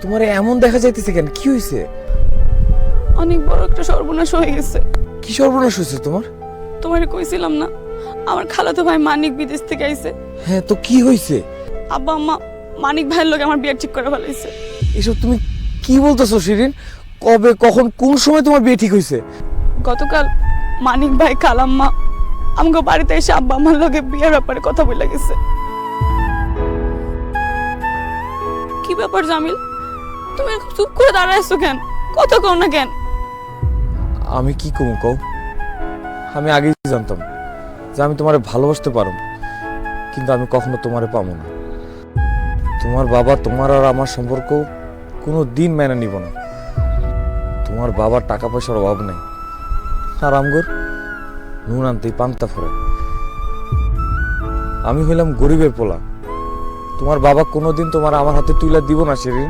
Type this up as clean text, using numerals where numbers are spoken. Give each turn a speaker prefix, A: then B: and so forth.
A: তোমার এমন দেখা যাইতেছে কেন? কি হয়েছে?
B: অনেক বড় একটা সর্বনাশ হয়ে গেছে।
A: কি সর্বনাশ হয়েছে তোমার?
B: তোমারে কইছিলাম না আমার খালাতো ভাই মানিক বিদেশ থেকে আইছে।
A: হ্যাঁ, তো কি হয়েছে?
B: আব্বা আম্মা মানিক ভাইয়ের লগে আমার বিয়ে ঠিক করে ফেলাইছে।
A: এসব তুমি কি বলতেছো শিরিন? কবে, কখন, কোন সময় তোমার বিয়ে ঠিক হয়েছে?
B: গতকাল মানিক ভাই খালাম্মা আমাকে বাড়িতে এসে আব্বা আমার লগে বিয়ের ব্যাপারে কথা বলে গেছে। কি ব্যাপার জামিল, তুমি এরকম চুপ করে দাঁড়াইছো কেন? কথা কও না কেন?
A: আমি কি কমু কও? আমি আগেই জানতাম যে আমি তোমারে ভালোবাসতে পারো, কিন্তু আমি কখনো তোমারে পাবো না। তোমার বাবা তোমার আর আমার সম্পর্ক কোনো দিন মেনে নিব না। তোমার বাবার টাকা পয়সার অভাব নেই, আর আমগর নুন আনতেই পান্তা ফোরে। আমি হইলাম গরিবের পোলা। তোমার বাবা কোনোদিন তোমার আমার হাতে তুইলা দিব না শিরিন।